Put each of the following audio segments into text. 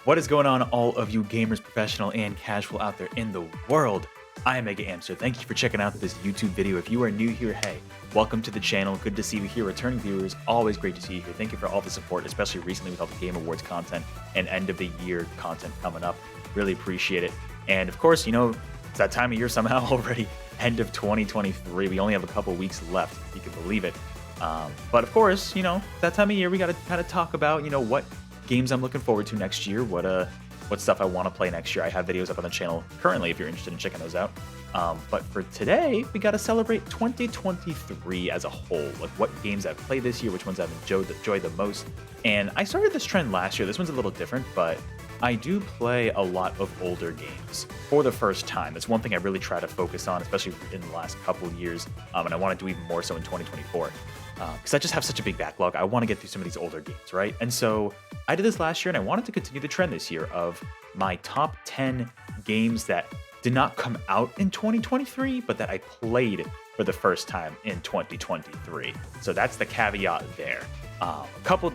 What is going on, all of you gamers, professional and casual out there in the world? I am MegaAmpster. Thank you for checking out this YouTube video. If you are new here, hey, welcome to the channel. Good to see you here. Returning viewers, always great to see you here. Thank you for all the support, especially recently with all the Game Awards content and end of the year content coming up. Really appreciate it. And of course, you know, it's that time of year somehow already, end of 2023. We only have a couple weeks left, if you can believe it. But of course, you know, that time of year, we got to kind of talk about, you know, what games I'm looking forward to next year, what stuff I want to play next year. I have videos up on the channel currently if you're interested in checking those out. But for today, we got to celebrate 2023 as a whole, like what games I've played this year, which ones I've enjoyed the most. And I started this trend last year. This one's a little different, but I do play a lot of older games for the first time. That's one thing I really try to focus on, especially in the last couple of years, and I want to do even more so in 2024. Because I just have such a big backlog. I want to get through some of these older games, right? And so I did this last year, and I wanted to continue the trend this year of my top 10 games that did not come out in 2023, but that I played for the first time in 2023. So that's the caveat there. A couple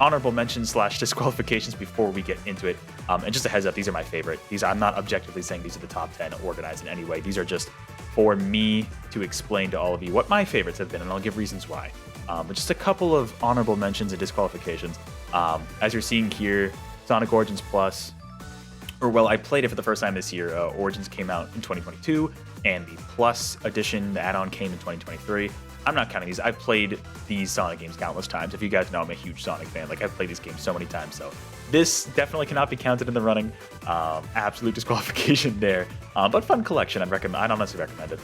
honorable mentions / disqualifications before we get into it. And just a heads up, these are my favorite. I'm not objectively saying these are the top 10 organized in any way. These are just for me to explain to all of you what my favorites have been, and I'll give reasons why. But just a couple of honorable mentions and disqualifications. As you're seeing here, Sonic Origins Plus, or well, I played it for the first time this year. Origins came out in 2022, and the Plus edition, the add-on, came in 2023. I'm not counting these. I've played these Sonic games countless times. If you guys know, I'm a huge Sonic fan. Like, I've played these games so many times, so this definitely cannot be counted in the running. Absolute disqualification there. But fun collection. I'd honestly recommend it.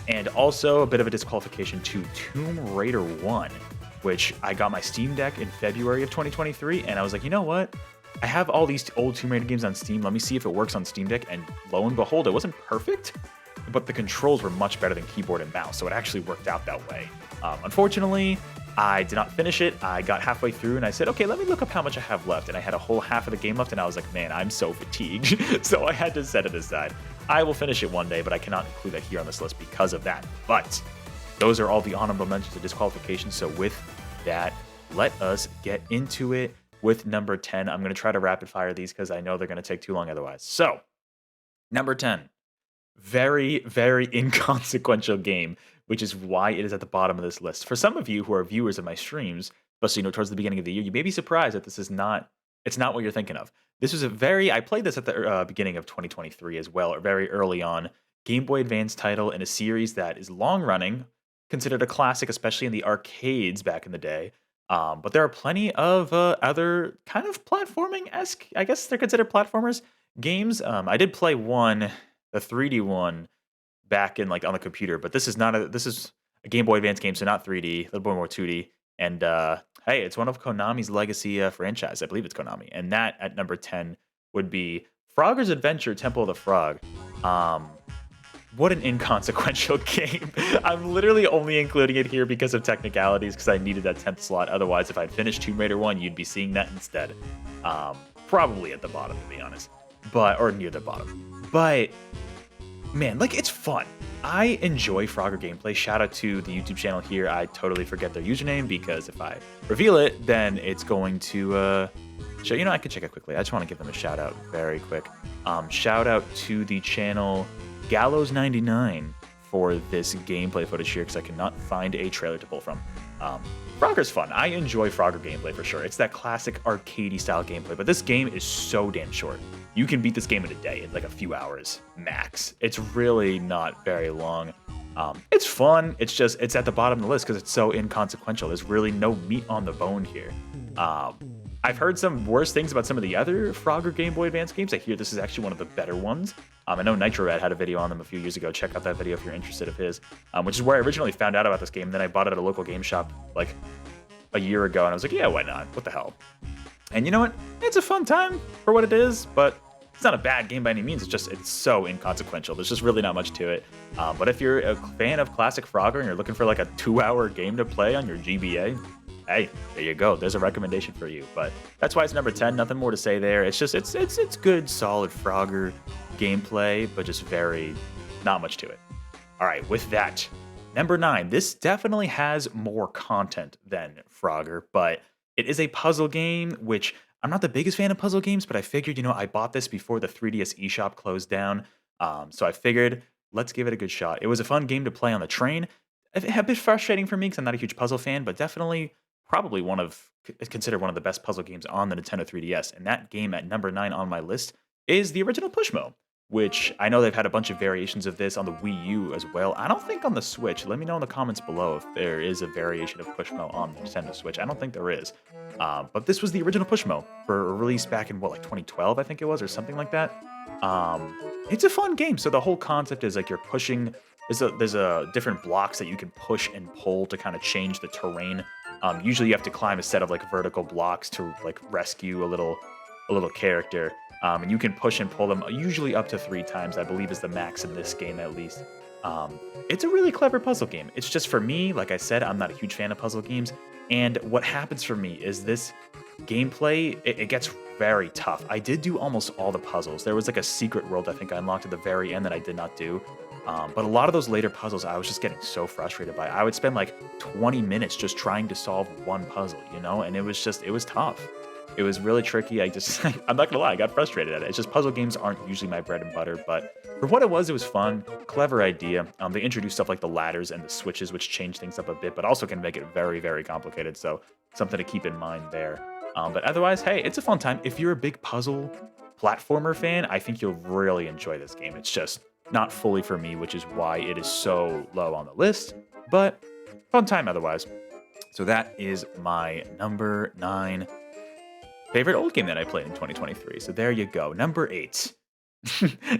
And also a bit of a disqualification to Tomb Raider 1, which I got my Steam Deck in February of 2023, and I was like, you know what? I have all these old Tomb Raider games on Steam. Let me see if it works on Steam Deck. And lo and behold, it wasn't perfect, but the controls were much better than keyboard and mouse, so it actually worked out that way. Unfortunately, I did not finish it. I got halfway through and I said, okay, let me look up how much I have left. And I had a whole half of the game left, and I was like, man, I'm so fatigued. So I had to set it aside. I will finish it one day, but I cannot include that here on this list because of that. But those are all the honorable mentions of disqualifications. So with that, let us get into it with number 10. I'm going to try to rapid fire these because I know they're going to take too long otherwise. So, number 10. Very, very inconsequential game, which is why it is at the bottom of this list. For some of you who are viewers of my streams, especially towards the beginning of the year, you may be surprised that it's not what you're thinking of. This was I played this at the beginning of 2023 as well, or very early on. Game Boy Advance title in a series that is long running, considered a classic, especially in the arcades back in the day. But there are plenty of other kind of platforming-esque, I guess they're considered platformers, games. I did play one, the 3D one, back in on the computer, but this is a Game Boy Advance game, so not 3D, a little bit more 2D. And hey, it's one of Konami's legacy franchise. I believe it's Konami. And that at number 10 would be Frogger's Adventure: Temple of the Frog. What an inconsequential game. I'm literally only including it here because of technicalities, because I needed that 10th slot. Otherwise, if I'd finished Tomb Raider 1, you'd be seeing that instead. Probably at the bottom, to be honest. Or near the bottom. But man, it's fun. I enjoy Frogger gameplay. Shout out to the YouTube channel here. I totally forget their username because if I reveal it, then it's going to show. You know, I can check it quickly. I just want to give them a shout out very quick. Shout out to the channel Gallows99 for this gameplay footage here because I cannot find a trailer to pull from. Frogger's fun. I enjoy Frogger gameplay for sure. It's that classic arcadey style gameplay, but this game is so damn short. You can beat this game in a day, in a few hours max. It's really not very long. It's fun. It's at the bottom of the list because it's so inconsequential. There's really no meat on the bone here. I've heard some worse things about some of the other Frogger Game Boy Advance games. I hear this is actually one of the better ones. I know Nitro Red had a video on them a few years ago. Check out that video if you're interested of his, which is where I originally found out about this game. Then I bought it at a local game shop a year ago, and I was like, yeah, why not? What the hell? And you know what? It's a fun time for what it is, but it's not a bad game by any means. It's so inconsequential. There's just really not much to it. But if you're a fan of classic Frogger and you're looking for a 2-hour game to play on your GBA, hey, there you go. There's a recommendation for you. But that's why it's number 10. Nothing more to say there. It's just it's good, solid Frogger gameplay, but just very not much to it. All right, with that, number 9. This definitely has more content than Frogger, but it is a puzzle game, which I'm not the biggest fan of puzzle games, but I figured, I bought this before the 3DS eShop closed down. So I figured, let's give it a good shot. It was a fun game to play on the train. A bit frustrating for me because I'm not a huge puzzle fan, but definitely probably considered one of the best puzzle games on the Nintendo 3DS. And that game at number 9 on my list is the original Pushmo, which I know they've had a bunch of variations of this on the Wii U as well. I don't think on the Switch. Let me know in the comments below if there is a variation of Pushmo on the Nintendo Switch. I don't think there is. But this was the original Pushmo for a release back in, like 2012, I think it was, or something like that. It's a fun game. So the whole concept is like you're pushing. There's a different blocks that you can push and pull to kind of change the terrain. Usually you have to climb a set of like vertical blocks to like rescue a little character. And you can push and pull them usually up to 3 times, I believe is the max in this game at least. It's a really clever puzzle game. It's just for me, like I said, I'm not a huge fan of puzzle games. And what happens for me is this gameplay, it gets very tough. I did do almost all the puzzles. There was like a secret world I think I unlocked at the very end that I did not do. But a lot of those later puzzles, I was just getting so frustrated by. I would spend like 20 minutes just trying to solve one puzzle, and it was tough. It was really tricky. I'm not gonna lie, I got frustrated at it. It's just puzzle games aren't usually my bread and butter, but for what it was fun, clever idea. They introduced stuff like the ladders and the switches, which change things up a bit, but also can make it very, very complicated. So something to keep in mind there. But otherwise, hey, it's a fun time. If you're a big puzzle platformer fan, I think you'll really enjoy this game. It's just not fully for me, which is why it is so low on the list, but fun time otherwise. So that is my number 9 favorite old game that I played in 2023. So there you go. Number 8.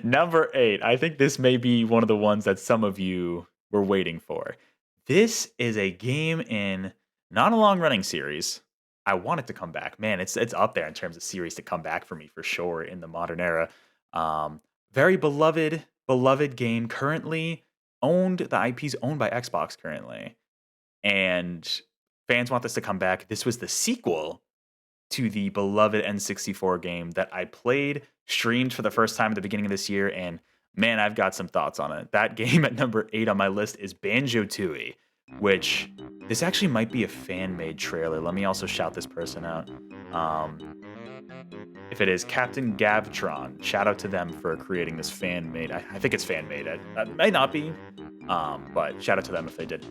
Number 8. I think this may be one of the ones that some of you were waiting for. This is a game in not a long running series. I want it to come back. Man, it's up there in terms of series to come back for me for sure in the modern era. Very beloved game currently owned. The IP's owned by Xbox currently. And fans want this to come back. This was the sequel to the beloved N64 game that I played, streamed for the first time at the beginning of this year, and man, I've got some thoughts on it. That game at number 8 on my list is Banjo-Tooie, which this actually might be a fan-made trailer. Let me also shout this person out. If it is Captain Gavtron, shout out to them for creating this fan-made. I think it's fan-made. It might not be, but shout out to them if they did.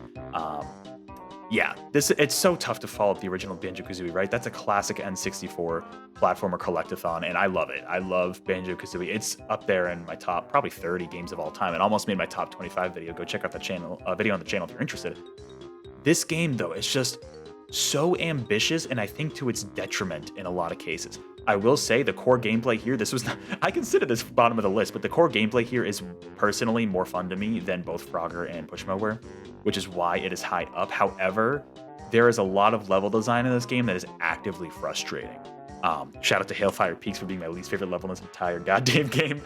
Yeah, it's so tough to follow up the original Banjo-Kazooie, right? That's a classic N64 platformer collectathon, and I love it. I love Banjo-Kazooie. It's up there in my top probably 30 games of all time. It almost made my top 25 video. Go check out the channel video on the channel if you're interested. This game, though, is just so ambitious, and I think to its detriment in a lot of cases. I will say the core gameplay here, I consider this bottom of the list, but the core gameplay here is personally more fun to me than both Frogger and Pushmo were, which is why it is high up. However, there is a lot of level design in this game that is actively frustrating. Shout out to Hailfire Peaks for being my least favorite level in this entire goddamn game.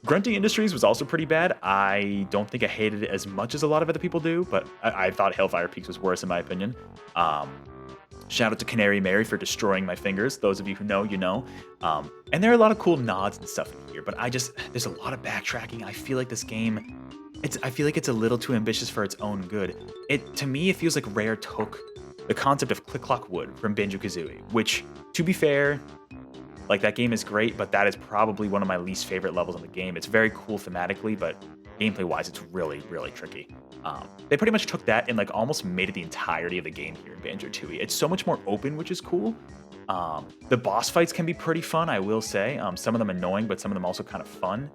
Grunty Industries was also pretty bad. I don't think I hated it as much as a lot of other people do, but I thought Hailfire Peaks was worse in my opinion. Shout out to Canary Mary for destroying my fingers. Those of you who know, you know. And there are a lot of cool nods and stuff in here, but there's a lot of backtracking. I feel like this game, I feel like it's a little too ambitious for its own good. To me, it feels like Rare took the concept of Click Clock Wood from Banjo-Kazooie, which, to be fair, like that game is great, but that is probably one of my least favorite levels in the game. It's very cool thematically, but gameplay-wise, it's really, really tricky. They pretty much took that and like almost made it the entirety of the game here in Banjo-Tooie. It's so much more open, which is cool. The boss fights can be pretty fun, I will say. Some of them annoying, but some of them also kind of fun.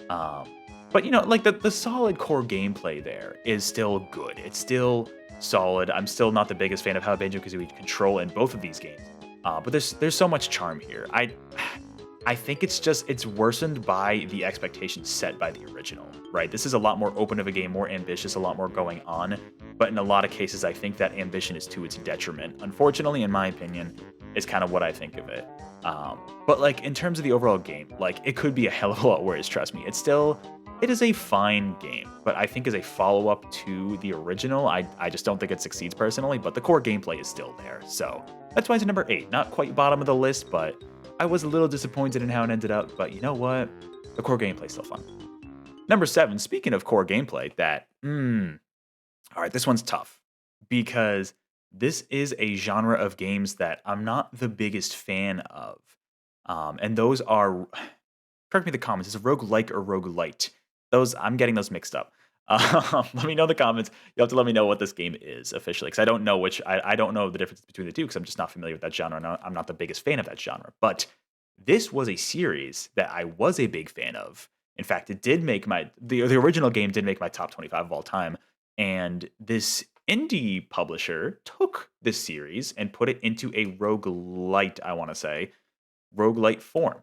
But like the solid core gameplay there is still good. It's still solid. I'm still not the biggest fan of how Banjo-Kazooie control in both of these games. But there's so much charm here. I think it's worsened by the expectations set by the original, right? This is a lot more open of a game, more ambitious, a lot more going on. But in a lot of cases, I think that ambition is to its detriment. Unfortunately, in my opinion, is kind of what I think of it. But like in terms of the overall game, like it could be a hell of a lot worse, trust me. It is a fine game, but I think as a follow-up to the original, I just don't think it succeeds personally, but the core gameplay is still there. So that's why it's number 8. Not quite bottom of the list, but I was a little disappointed in how it ended up, but you know what? The core gameplay is still fun. Number 7, speaking of core gameplay, all right, this one's tough because This is a genre of games that I'm not the biggest fan of. And those are, correct me in the comments, is it roguelike or roguelite? Those, I'm getting those mixed up. Let me know in the comments. You have to let me know what this game is officially, because I don't know I don't know the difference between the two, because I'm just not familiar with that genre, and I'm not the biggest fan of that genre. But this was a series that I was a big fan of. In fact, it did make the original game did make my top 25 of all time. And this indie publisher took this series and put it into a roguelite, I want to say, roguelite form.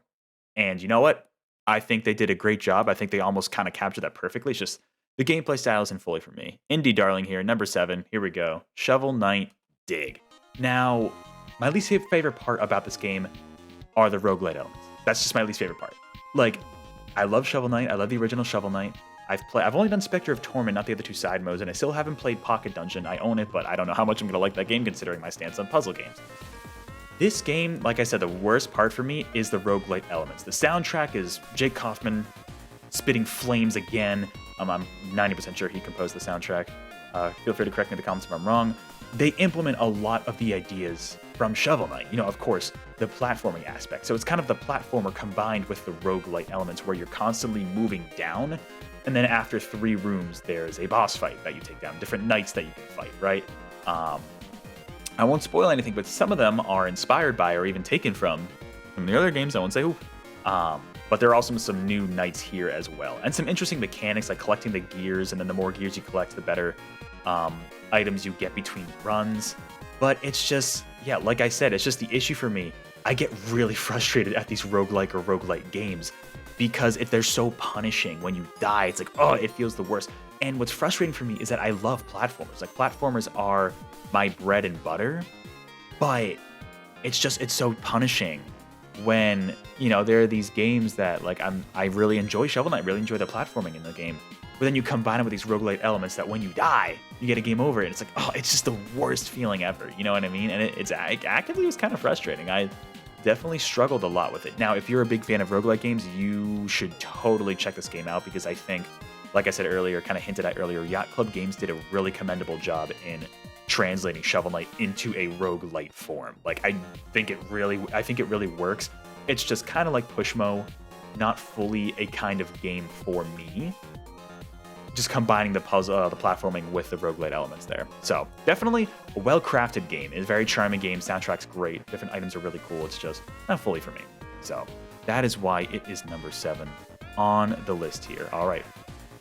And you know what? I think they did a great job. I think they almost kind of captured that perfectly. It's just the gameplay style isn't fully for me. Indie darling here, number 7. Here we go. Shovel Knight Dig. Now, my least favorite part about this game are the roguelite elements. That's just my least favorite part. Like, I love Shovel Knight. I love the original Shovel Knight. I've only done Spectre of Torment, not the other two side modes, and I still haven't played Pocket Dungeon. I own it, but I don't know how much I'm going to like that game considering my stance on puzzle games. This game, like I said, the worst part for me is the roguelite elements. The soundtrack is Jake Kaufman spitting flames again. I'm 90% sure he composed the soundtrack. Feel free to correct me in the comments if I'm wrong. They implement a lot of the ideas from Shovel Knight. You know, of course, the platforming aspect. So it's kind of the platformer combined with the roguelite elements where you're constantly moving down. And then after 3 rooms, there's a boss fight that you take down, different knights that you can fight, right? I won't spoil anything, but some of them are inspired by or even taken from the other games. I won't say who. But there are also some new knights here as well. And some interesting mechanics like collecting the gears, and then the more gears you collect, the better items you get between runs. But it's just, yeah, like I said, it's just the issue for me. I get really frustrated at these roguelike or roguelite games because if they're so punishing when you die, it's like, oh, it feels the worst. And what's frustrating for me is that I love platformers. Like, platformers are my bread and butter, but it's so punishing when, you know, there are these games that, like, I really enjoy Shovel Knight, really enjoy the platforming in the game, but then you combine it with these roguelite elements that when you die, you get a game over, and it's like, oh, it's just the worst feeling ever, you know what I mean? And it actively was kind of frustrating. I definitely struggled a lot with it. Now, if you're a big fan of roguelite games, you should totally check this game out, because I think, like I said earlier, kind of hinted at earlier, Yacht Club Games did a really commendable job in translating Shovel Knight into a roguelite form. Like, I think it really works. It's just kind of like Pushmo, not fully a kind of game for me. Just combining the puzzle, the platforming with the roguelite elements there. So definitely a well-crafted game. It's a very charming game. Soundtrack's great. Different items are really cool. It's just not fully for me. So that is why it is number 7 on the list here. All right,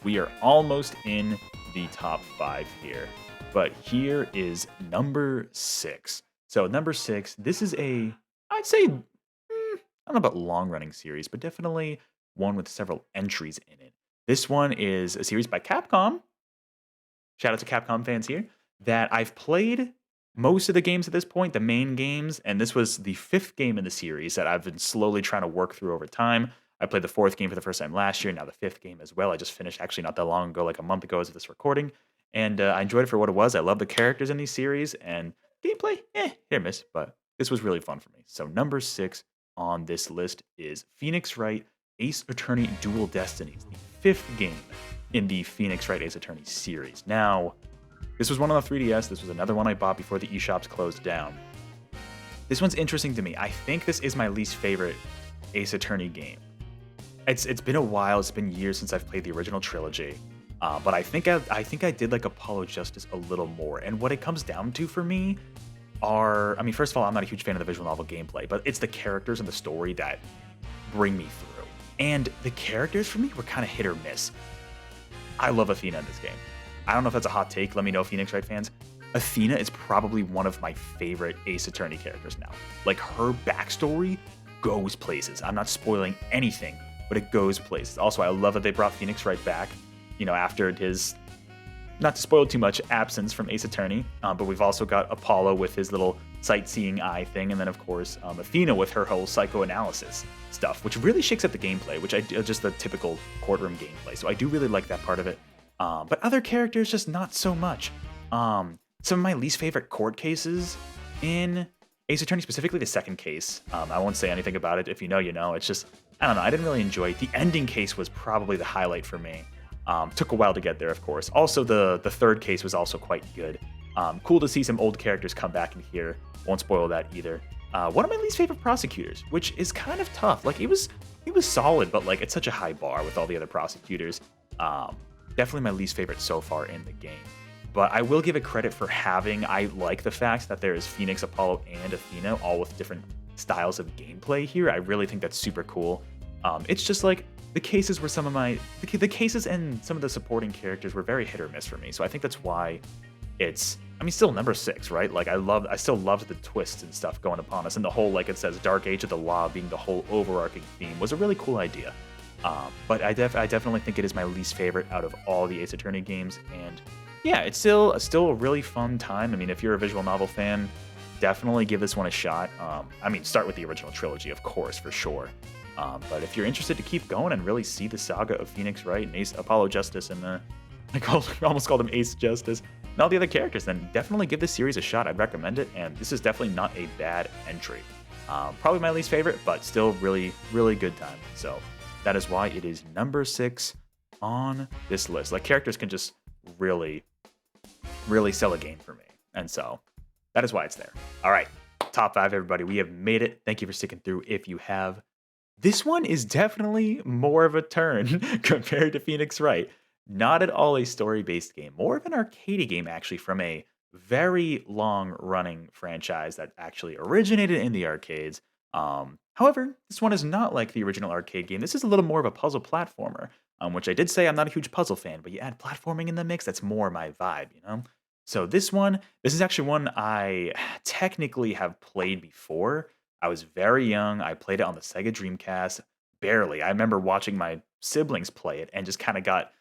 we are almost in the top 5 here, but here is number 6. So number 6, this is I'd say, I don't know about long-running series, but definitely one with several entries in it. This one is a series by Capcom. Shout out to Capcom fans here. That I've played most of the games at this point, the main games, and this was the 5th game in the series that I've been slowly trying to work through over time. I played the 4th game for the first time last year, now the 5th game as well. I just finished actually not that long ago, like a month ago as of this recording, and I enjoyed it for what it was. I love the characters in these series, and gameplay, hit or miss, but this was really fun for me. So number 6 on this list is Phoenix Wright Ace Attorney Dual Destinies, the 5th game in the Phoenix Wright Ace Attorney series. Now, this was one on the 3DS. This was another one I bought before the eShops closed down. This one's interesting to me. I think this is my least favorite Ace Attorney game. It's been a while. It's been years since I've played the original trilogy. But I think I did like Apollo Justice a little more. And what it comes down to for me are, I mean, first of all, I'm not a huge fan of the visual novel gameplay, but it's the characters and the story that bring me through. And the characters for me were kind of hit or miss. I love Athena in this game. I don't know if that's a hot take. Let me know, Phoenix Wright fans. Athena is probably one of my favorite Ace Attorney characters now. Like, her backstory goes places. I'm not spoiling anything, but it goes places. Also, I love that they brought Phoenix Wright back, you know, after his, not to spoil too much, absence from Ace Attorney. But we've also got Apollo with his little sightseeing eye thing, and then of course Athena with her whole psychoanalysis stuff, which really shakes up the gameplay, which just the typical courtroom gameplay. So I do really like that part of it. But other characters, just not so much. Some of my least favorite court cases in Ace Attorney, specifically the 2nd case. I won't say anything about it. If you know, you know. It's just, I don't know. I didn't really enjoy it. The ending case was probably the highlight for me. Took a while to get there, of course. Also, the 3rd case was also quite good. Cool to see some old characters come back in here. Won't spoil that either. One of my least favorite prosecutors, which is kind of tough. Like, he was solid, but like it's such a high bar with all the other prosecutors. Definitely my least favorite so far in the game. But I will give it credit for having, I like the fact that there is Phoenix, Apollo, and Athena, all with different styles of gameplay here. I really think that's super cool. It's just like the cases were some of the cases and some of the supporting characters were very hit or miss for me. So I think that's why it's, I mean, still number 6, right? Like I still loved the twists and stuff going upon us, and the whole, like it says, Dark Age of the Law being the whole overarching theme was a really cool idea. But I definitely think it is my least favorite out of all the Ace Attorney games, and yeah, it's still a really fun time. I mean, if you're a visual novel fan, definitely give this one a shot. I mean, start with the original trilogy, of course, for sure. But if you're interested to keep going and really see the saga of Phoenix, Wright, and Ace, Apollo Justice, and I almost called him Ace Justice, and all the other characters, then definitely give this series a shot. I'd recommend it, and this is definitely not a bad entry. Probably my least favorite, but still really, really good time. So that is why it is number 6 on this list. Like, characters can just really sell a game for me. And so that is why it's there. All right, top 5, everybody. We have made it. Thank you for sticking through if you have. This one is definitely more of a turn compared to Phoenix Wright. Not at all a story-based game. More of an arcade game, actually, from a very long-running franchise that actually originated in the arcades. However, this one is not like the original arcade game. This is a little more of a puzzle platformer, which I did say I'm not a huge puzzle fan, but you add platforming in the mix, that's more my vibe, you know? So this is actually one I technically have played before. I was very young. I played it on the Sega Dreamcast, barely. I remember watching my siblings play it and just kind of got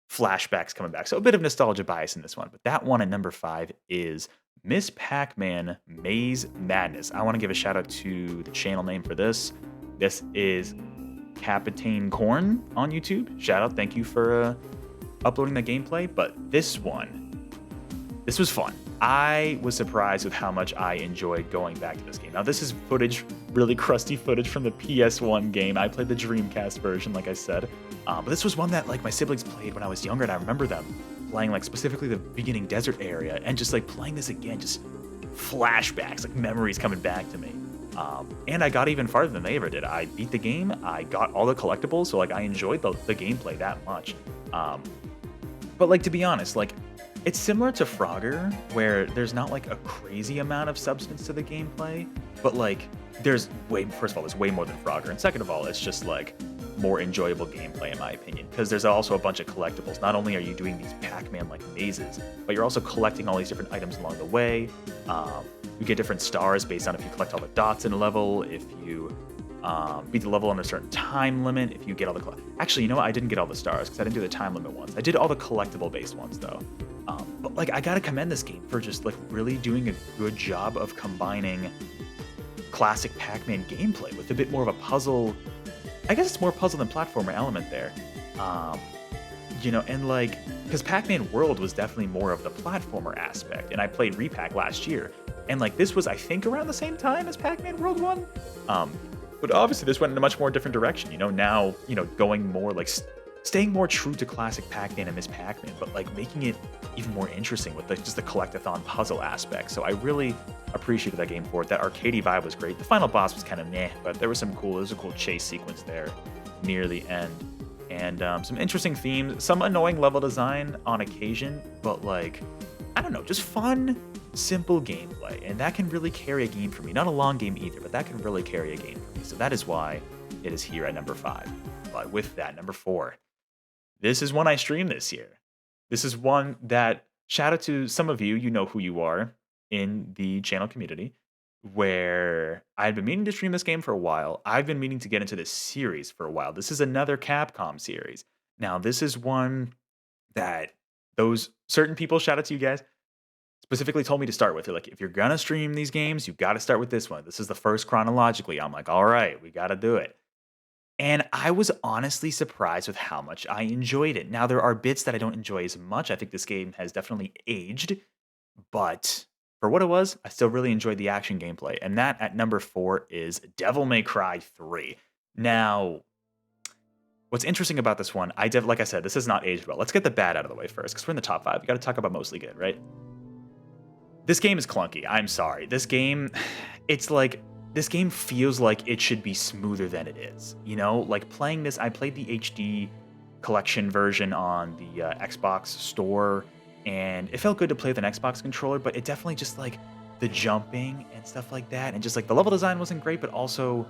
flashbacks coming back. So a bit of nostalgia bias in this one. But that one at number 5 is Miss Pac-Man Maze Madness. I want to give a shout out to the channel name for this. This is Captain Corn on YouTube. Shout out. Thank you for uploading the gameplay. But this was fun. I was surprised with how much I enjoyed going back to this game. Now, this is footage, really crusty footage from the PS1 game. I played the Dreamcast version, like I said. But this was one that, like, my siblings played when I was younger, and I remember them playing, like, specifically the beginning desert area, and just, like, playing this again, just flashbacks, like, memories coming back to me. And I got even farther than they ever did. I beat the game. I got all the collectibles, so, like, I enjoyed the gameplay that much. But, like, to be honest, like, it's similar to Frogger, where there's not like a crazy amount of substance to the gameplay, but like first of all, there's way more than Frogger, and second of all, it's just like more enjoyable gameplay in my opinion, because there's also a bunch of collectibles. Not only are you doing these Pac-Man like mazes, but you're also collecting all these different items along the way. You get different stars based on if you collect all the dots in a level, if you beat the level on a certain time limit, if you get all the actually, you know what, I didn't get all the stars because I didn't do the time limit ones. I did all the collectible based ones though. But like, I gotta commend this game for just like really doing a good job of combining classic Pac-Man gameplay with a bit more of a puzzle. I guess it's more puzzle than platformer element there. You know, and like, because Pac-Man World was definitely more of the platformer aspect, and I played Repack last year, and like this was, I think, around the same time as Pac-Man World 1. But obviously this went in a much more different direction, you know, now, you know, going more like staying more true to classic Pac-Man and Miss Pac-Man, but like making it even more interesting with just the collectathon puzzle aspect. So I really appreciated that game for it. That arcadey vibe was great. The final boss was kind of meh, but there was a cool chase sequence there near the end. And some interesting themes, some annoying level design on occasion, but like, I don't know, just fun, simple gameplay. And that can really carry a game for me. Not a long game either, but that can really carry a game for me. So that is why it is here at number 5. But with that, number 4. This is one I streamed this year. This is one that, shout out to some of you, you know who you are in the channel community, where I've been meaning to stream this game for a while. I've been meaning to get into this series for a while. This is another Capcom series. Now, this is one that those certain people, shout out to you guys, specifically told me to start with. They're like, if you're going to stream these games, you got to start with this one. This is the first chronologically. I'm like, all right, we got to do it. And I was honestly surprised with how much I enjoyed it. Now, there are bits that I don't enjoy as much. I think this game has definitely aged, but for what it was, I still really enjoyed the action gameplay. And that at number 4 is Devil May Cry 3. Now, what's interesting about this one, like I said, this has not aged well. Let's get the bad out of the way first, because we're in the top 5. We got to talk about mostly good, right? This game is clunky. I'm sorry. This game, it's like, this game feels like it should be smoother than it is. You know, like playing this, I played the HD collection version on the Xbox store, and it felt good to play with an Xbox controller, but it definitely just like the jumping and stuff like that, and just like the level design wasn't great, but also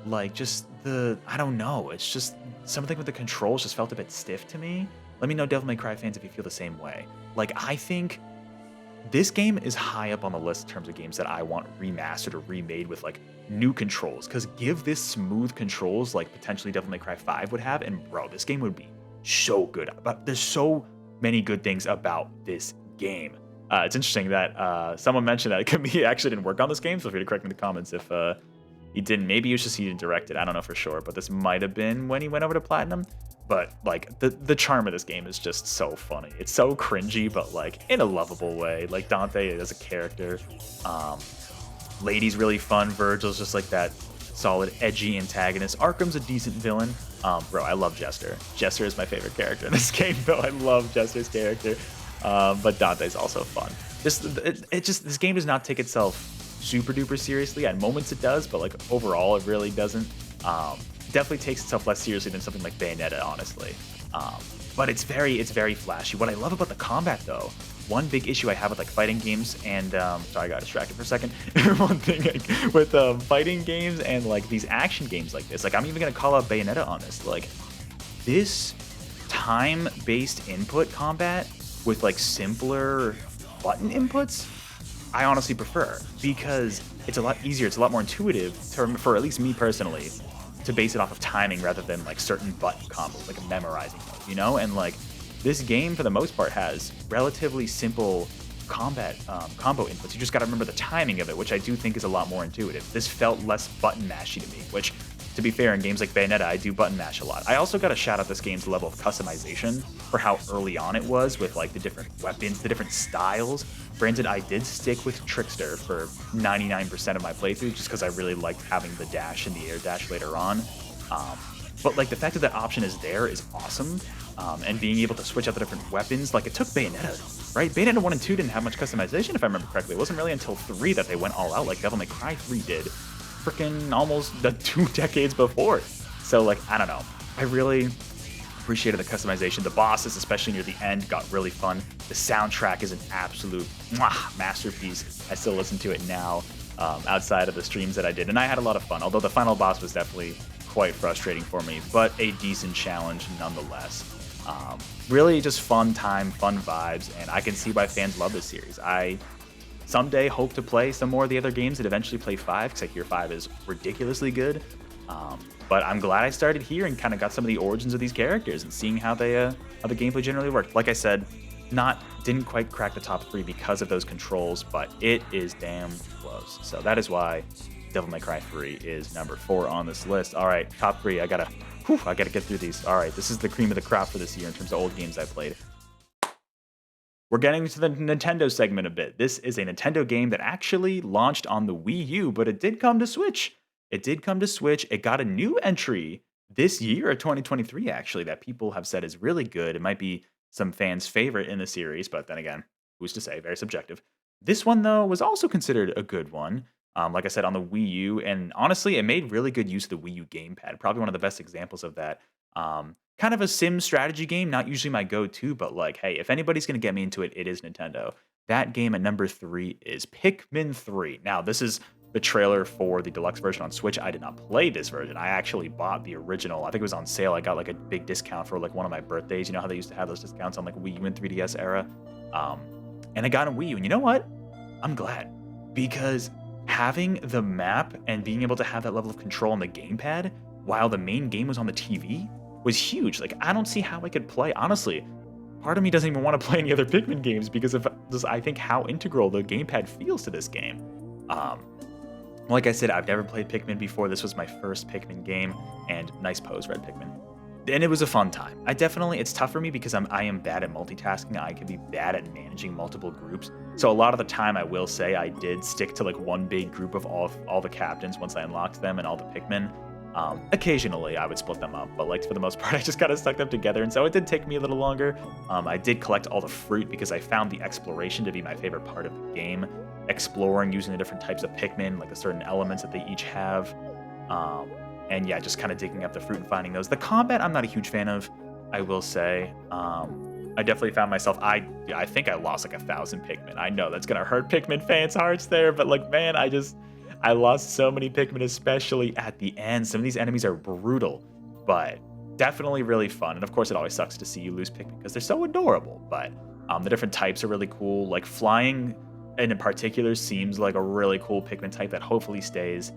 like just I don't know, it's just something with the controls just felt a bit stiff to me. Let me know, Devil May Cry fans, if you feel the same way. Like, I think this game is high up on the list in terms of games that I want remastered or remade with like new controls, because give this smooth controls like potentially Devil May Cry 5 would have, and bro, this game would be so good. But there's so many good things about this game. It's interesting that someone mentioned that he actually didn't work on this game. Feel free to correct me in the comments if he didn't. Maybe it was just he didn't direct it. I don't know for sure, but this might have been when he went over to Platinum. But like the charm of this game is just so funny. It's so cringy, but like in a lovable way. Like Dante as a character, Lady's really fun. Virgil's just like that solid edgy antagonist. Arkham's a decent villain. Bro, I love Jester. Jester is my favorite character in this game, though. I love Jester's character. But Dante's also fun. This game does not take itself super duper seriously. At moments it does, but like overall it really doesn't. Definitely takes itself less seriously than something like Bayonetta, honestly. But it's very flashy. What I love about the combat, though, one big issue I have with like fighting games, and sorry, I got distracted for a second. One thing with fighting games and like these action games like this, like I'm even gonna call out Bayonetta on this. Like this time-based input combat with like simpler button inputs, I honestly prefer, because it's a lot easier, it's a lot more intuitive for at least me personally, to base it off of timing rather than like certain button combos, like memorizing those, you know? And like this game for the most part has relatively simple combat combo inputs. You just gotta remember the timing of it, which I do think is a lot more intuitive. This felt less button mashy to me, which, to be fair, in games like Bayonetta, I do button mash a lot. I also gotta shout out this game's level of customization for how early on it was with like the different weapons, the different styles. Granted, I did stick with Trickster for 99% of my playthrough just because I really liked having the dash and the air dash later on. But like the fact that that option is there is awesome. And being able to switch out the different weapons, like it took Bayonetta, right? Bayonetta 1 and 2 didn't have much customization, if I remember correctly. It wasn't really until 3 that they went all out, like Devil May Cry 3 did, freaking almost the 2 decades before. So like, I don't know. I really appreciated the customization. The bosses, especially near the end, got really fun. The soundtrack is an absolute masterpiece. I still listen to it now, outside of the streams that I did, and I had a lot of fun, although the final boss was definitely quite frustrating for me, but a decent challenge nonetheless. Really just fun time, fun vibes, and I can see why fans love this series. I someday hope to play some more of the other games and eventually play 5, because I hear 5 is ridiculously good. But I'm glad I started here and kind of got some of the origins of these characters and seeing how the gameplay generally worked. Like I said, didn't quite crack the top 3 because of those controls, but it is damn close. So that is why Devil May Cry 3 is number 4 on this list. All right, top 3. I gotta get through these. All right, this is the cream of the crop for this year in terms of old games I played. We're getting to the Nintendo segment a bit. This is a Nintendo game that actually launched on the Wii U, but it did come to Switch. It got a new entry this year, 2023, actually, that people have said is really good. It might be some fans' favorite in the series, but then again, who's to say? Very subjective. This one, though, was also considered a good one. Like I said, on the Wii U, and honestly, it made really good use of the Wii U gamepad. Probably one of the best examples of that. Kind of a sim strategy game, not usually my go-to, but like, hey, if anybody's going to get me into it, it is Nintendo. That game at number 3 is Pikmin 3. Now, this is the trailer for the deluxe version on Switch. I did not play this version. I actually bought the original. I think it was on sale. I got like a big discount for like one of my birthdays. You know how they used to have those discounts on like Wii U and 3DS era? And I got a Wii U. And you know what? I'm glad, because having the map and being able to have that level of control on the gamepad while the main game was on the TV was huge. Like, I don't see how I could play. Honestly, part of me doesn't even want to play any other Pikmin games because of just, I think, how integral the gamepad feels to this game. Like I said, I've never played Pikmin before. This was my first Pikmin game, and nice pose, Red Pikmin. And it was a fun time. It's tough for me because I am bad at multitasking. I can be bad at managing multiple groups. So a lot of the time, I will say I did stick to like one big group of all the captains once I unlocked them and all the Pikmin. Occasionally, I would split them up, but like for the most part, I just kind of stuck them together, and so it did take me a little longer. I did collect all the fruit because I found the exploration to be my favorite part of the game. Exploring using the different types of Pikmin, like the certain elements that they each have. Um, and yeah, just kind of digging up the fruit and finding those. The combat, I'm not a huge fan of, I will say. I definitely found myself. I think I lost like 1,000 Pikmin. I know that's gonna hurt Pikmin fans' hearts there, but like, man, I lost so many Pikmin, especially at the end. Some of these enemies are brutal, but definitely really fun. And of course, it always sucks to see you lose Pikmin because they're so adorable. But the different types are really cool. Like flying, and in particular, seems like a really cool Pikmin type that hopefully stays.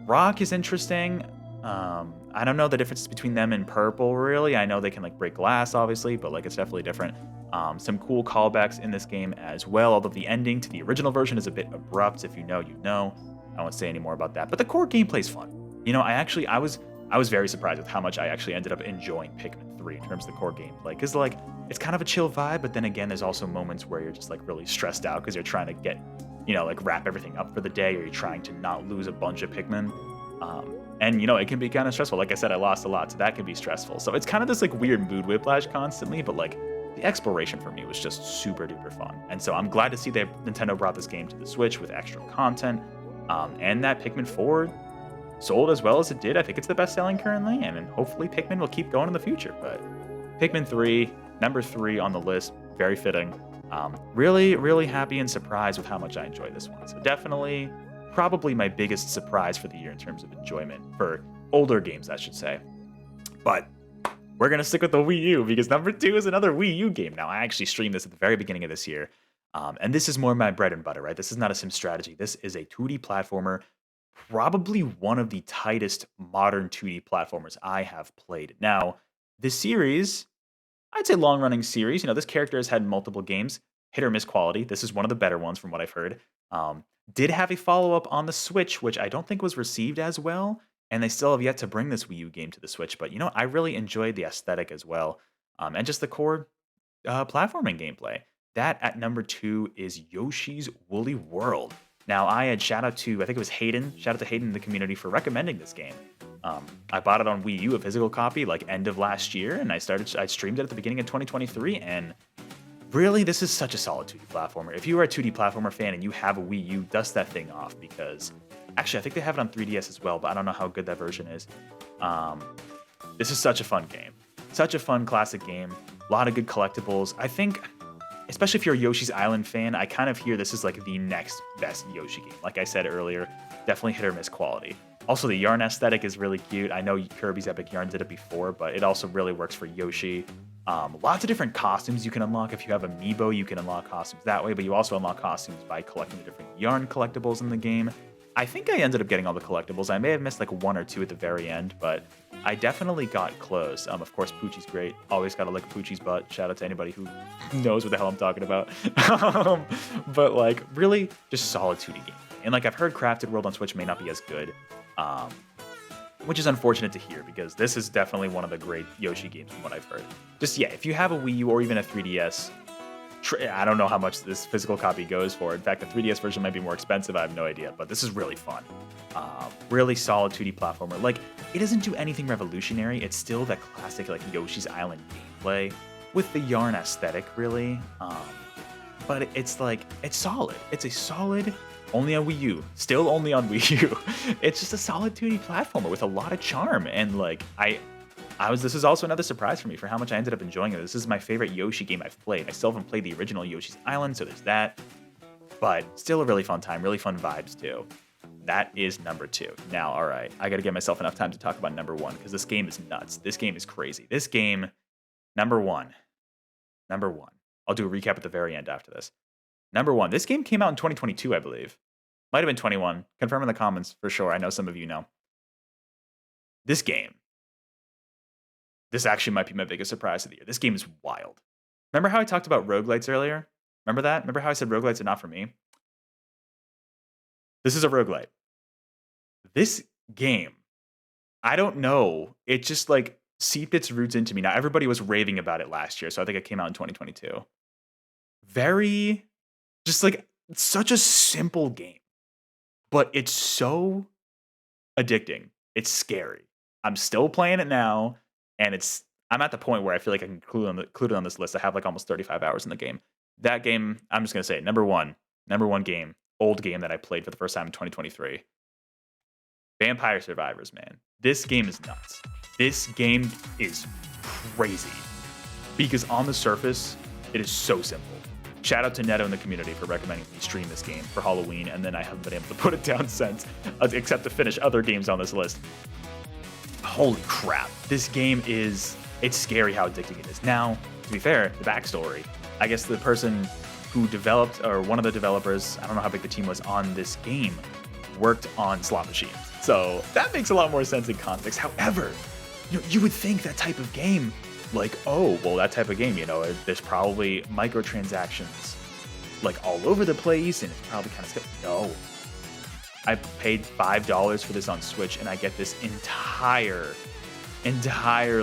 Rock is interesting. I don't know the difference between them and purple, really. I know they can like break glass, obviously, but like it's definitely different. Some cool callbacks in this game as well, although the ending to the original version is a bit abrupt. If you know, you know. I won't say any more about that. But the core gameplay is fun. You know, I was very surprised with how much I actually ended up enjoying Pikmin 3 in terms of the core gameplay. Because like it's kind of a chill vibe, but then again, there's also moments where you're just like really stressed out because you're trying to get, you know, like wrap everything up for the day, or you're trying to not lose a bunch of Pikmin. And you know, it can be kind of stressful. Like I said, I lost a lot, so that can be stressful. So it's kind of this like weird mood whiplash constantly, but like the exploration for me was just super duper fun. And so I'm glad to see that Nintendo brought this game to the Switch with extra content. And that Pikmin 4 sold as well as it did. I think it's the best selling currently, and hopefully Pikmin will keep going in the future. But Pikmin 3, number 3 on the list, very fitting. Really, really happy and surprised with how much I enjoy this one. So definitely, probably my biggest surprise for the year in terms of enjoyment for older games, I should say. But we're going to stick with the Wii U because number 2 is another Wii U game. Now, I actually streamed this at the very beginning of this year. And this is more my bread and butter, right? This is not a sim strategy. This is a 2D platformer, probably one of the tightest modern 2D platformers I have played. Now, this series, I'd say long running series. You know, this character has had multiple games, hit or miss quality. This is one of the better ones from what I've heard. Um, did have a follow up on the Switch, which I don't think was received as well. And they still have yet to bring this Wii U game to the Switch. But you know, I really enjoyed the aesthetic as well. And just the core platforming gameplay. That at number 2 is Yoshi's Woolly World. Now, I had shout out to, I think it was Hayden, shout out to Hayden in the community for recommending this game. I bought it on Wii U, a physical copy, like end of last year, and I streamed it at the beginning of 2023, and really, this is such a solid 2D platformer. If you are a 2D platformer fan and you have a Wii U, dust that thing off because, actually, I think they have it on 3DS as well, but I don't know how good that version is. This is such a fun game. Such a fun classic game. A lot of good collectibles. I think, especially if you're a Yoshi's Island fan, I kind of hear this is like the next best Yoshi game. Like I said earlier, definitely hit or miss quality. Also, the yarn aesthetic is really cute. I know Kirby's Epic Yarn did it before, but it also really works for Yoshi. Lots of different costumes you can unlock. If you have Amiibo, you can unlock costumes that way, but you also unlock costumes by collecting the different yarn collectibles in the game. I think I ended up getting all the collectibles. I may have missed like 1 or 2 at the very end, but I definitely got close. Of course, Poochie's great. Always gotta lick Poochie's butt. Shout out to anybody who knows what the hell I'm talking about. But like, really, just solid 2D game. And like, I've heard Crafted World on Switch may not be as good, which is unfortunate to hear because this is definitely one of the great Yoshi games from what I've heard. Just, yeah, if you have a Wii U or even a 3DS, I don't know how much this physical copy goes for. In fact, the 3DS version might be more expensive. I have no idea, but this is really fun. Really solid 2D platformer. Like, it doesn't do anything revolutionary. It's still that classic, like, Yoshi's Island gameplay with the yarn aesthetic, really. But it's like, it's solid. It's a solid, only on Wii U. Still only on Wii U. It's just a solid 2D platformer with a lot of charm. And, like, this is also another surprise for me for how much I ended up enjoying it. This is my favorite Yoshi game I've played. I still haven't played the original Yoshi's Island, so there's that. But still a really fun time, really fun vibes too. That is number 2. Now, all right, I gotta give myself enough time to talk about number 1 because this game is nuts. This game is crazy. This game, number one. I'll do a recap at the very end after this. Number 1, this game came out in 2022, I believe. Might have been 21. Confirm in the comments for sure. I know some of you know. This game. This actually might be my biggest surprise of the year. This game is wild. Remember how I talked about roguelites earlier? Remember that? Remember how I said roguelites are not for me? This is a roguelite. This game, I don't know. It just like seeped its roots into me. Now, everybody was raving about it last year, so I think it came out in 2022. Very, just like, such a simple game, but it's so addicting. It's scary. I'm still playing it now, and I'm at the point where I feel like I can include it on this list. I have like almost 35 hours in the game. That game, I'm just gonna say, number one game, old game that I played for the first time in 2023. Vampire Survivors, man. This game is nuts. This game is crazy because on the surface, it is so simple. Shout out to Neto in the community for recommending me stream this game for Halloween, and then I haven't been able to put it down since, except to finish other games on this list. Holy crap. This game it's scary how addicting it is. Now, to be fair, the backstory, I guess the person who developed, or one of the developers, I don't know how big the team was on this game, worked on slot machines. So that makes a lot more sense in context. However, you would think that type of game, like, oh, well, that type of game, there's probably microtransactions like all over the place, and it's probably kind of scary. No. I paid $5 for this on Switch, and I get this entire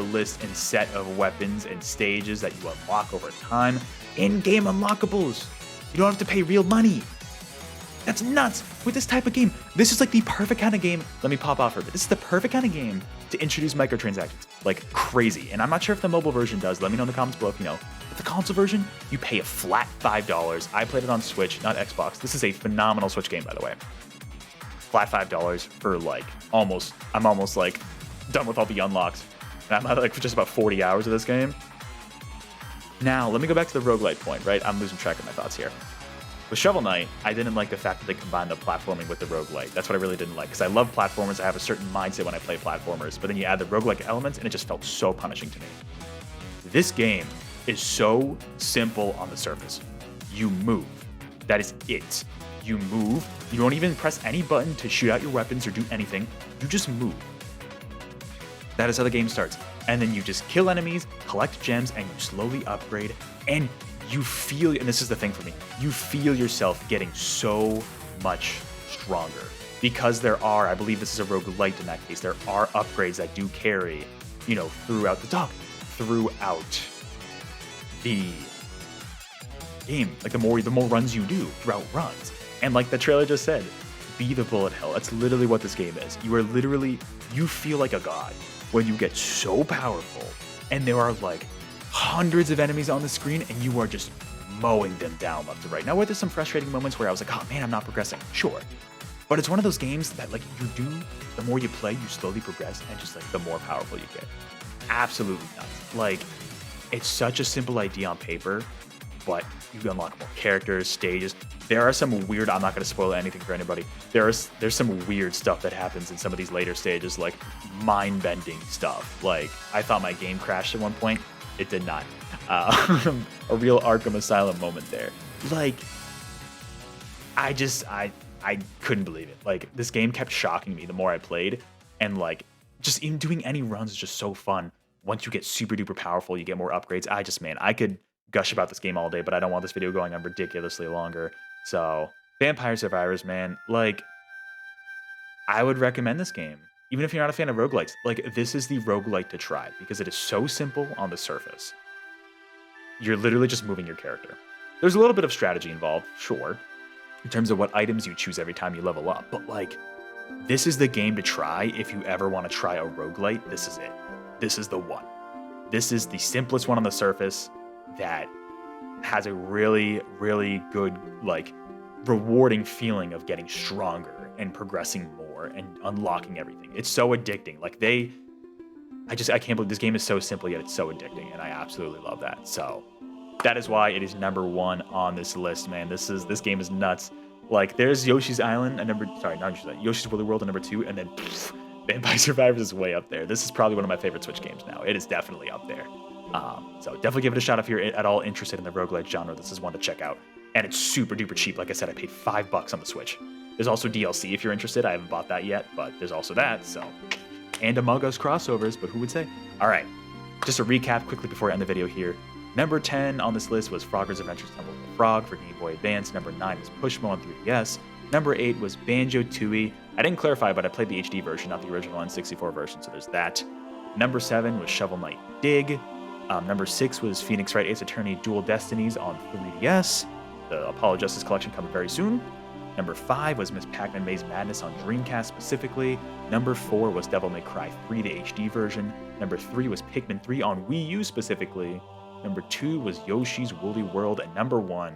list and set of weapons and stages that you unlock over time. In-game unlockables. You don't have to pay real money. That's nuts. With this type of game, this is like the perfect kind of game. Let me pop off for a bit. This is the perfect kind of game to introduce microtransactions. Like crazy. And I'm not sure if the mobile version does. Let me know in the comments below if you know. But the console version, you pay a flat $5. I played it on Switch, not Xbox. This is a phenomenal Switch game, by the way. Flat $5 for like I'm almost like done with all the unlocks. And I'm at like for just about 40 hours of this game. Now, let me go back to the roguelite point, right? I'm losing track of my thoughts here. With Shovel Knight, I didn't like the fact that they combined the platforming with the roguelite. That's what I really didn't like, because I love platformers. I have a certain mindset when I play platformers, but then you add the roguelike elements, and it just felt so punishing to me. This game is so simple on the surface. You move. That is it. You move. You don't even press any button to shoot out your weapons or do anything. You just move. That is how the game starts. And then you just kill enemies, collect gems, and you slowly upgrade, and you feel, and this is the thing for me, you feel yourself getting so much stronger because there are, I believe this is a roguelite in that case, there are upgrades that do carry, throughout the game. Like the more runs you do throughout runs. And like the trailer just said, be the bullet hell. That's literally what this game is. You feel like a god when you get so powerful, and there are like hundreds of enemies on the screen, and you are just mowing them down left to right. Now, were there some frustrating moments where I was like, oh man, I'm not progressing? Sure. But it's one of those games that like the more you play, you slowly progress, and just like the more powerful you get. Absolutely nuts. Like, it's such a simple idea on paper, but you unlock more characters, stages. There are some weird, I'm not going to spoil anything for anybody. There's some weird stuff that happens in some of these later stages, like mind-bending stuff. Like, I thought my game crashed at one point. It did not. A real Arkham Asylum moment there. Like, I couldn't believe it. Like, this game kept shocking me the more I played. And like, just even doing any runs is just so fun. Once you get super duper powerful, you get more upgrades. I could gush about this game all day, but I don't want this video going on ridiculously longer. So, Vampire Survivors, man, like, I would recommend this game. Even if you're not a fan of roguelites, like, this is the roguelite to try because it is so simple on the surface. You're literally just moving your character. There's a little bit of strategy involved, sure, in terms of what items you choose every time you level up, but like, this is the game to try if you ever want to try a roguelite. This is it. This is the one. This is the simplest one on the surface that has a really, really good, like, rewarding feeling of getting stronger and progressing more and unlocking everything. It's so addicting. Like, I can't believe this game is so simple, yet it's so addicting, and I absolutely love that. So that is why it is number one on this list, man. This game is nuts. Like, there's Yoshi's Island at Yoshi's Woolly World at number 2, and then Vampire Survivors is way up there. This is probably one of my favorite Switch games now. It is definitely up there. So definitely give it a shot if you're at all interested in the roguelite genre. This is one to check out. And it's super duper cheap. Like I said, I paid $5 on the Switch. There's also DLC if you're interested. I haven't bought that yet, but there's also that. So, and Among Us crossovers, but who would say? All right, just a recap quickly before I end the video here. Number 10 on this list was Frogger's Adventures Temple of the Frog for Game Boy Advance. Number 9 was Pushmo on 3DS. Number 8 was Banjo-Tooie. I didn't clarify, but I played the HD version, not the original N64 version, so there's that. Number 7 was Shovel Knight Dig. Number 6 was Phoenix Wright Ace Attorney Dual Destinies on 3DS. The Apollo Justice Collection coming very soon. Number 5 was Miss Pac-Man Maze Madness on Dreamcast specifically. Number 4 was Devil May Cry 3, the HD version. Number 3 was Pikmin 3 on Wii U specifically. Number 2 was Yoshi's Woolly World. And number 1,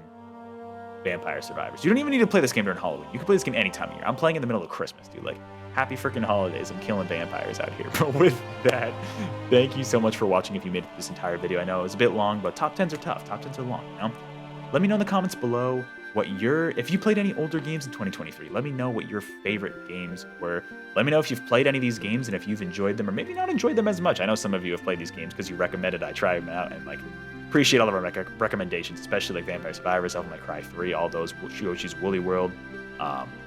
Vampire Survivors. You don't even need to play this game during Halloween. You can play this game any time of year. I'm playing in the middle of Christmas, dude. Like, happy freaking holidays. I'm killing vampires out here. But with that, thank you so much for watching if you made it this entire video. I know it was a bit long, but top 10s are tough. Top 10s are long, you know? Let me know in the comments below if you played any older games in 2023. Let me know what your favorite games were. Let me know if you've played any of these games and if you've enjoyed them or maybe not enjoyed them as much. I know some of you have played these games because you recommended I try them out, and like appreciate all of our recommendations, especially like Vampire Survivors, Devil May Cry 3, all those, Yoshi's Woolly World.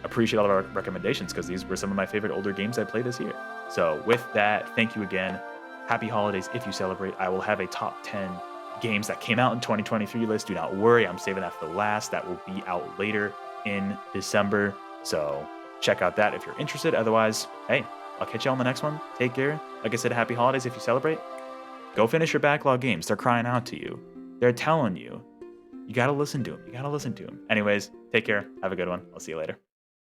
Appreciate all of our recommendations because these were some of my favorite older games I played this year. So with that, thank you again. Happy holidays if you celebrate. I will have a top 10 games that came out in 2023 list. Do not worry, I'm saving that for last. That will be out later in December. So check out that if you're interested. Otherwise, hey, I'll catch you on the next one. Take care. Like I said, happy holidays if you celebrate. Go finish your backlog games. They're crying out to you. They're telling you. You got to listen to them. You got to listen to them. Anyways, take care. Have a good one. I'll see you later.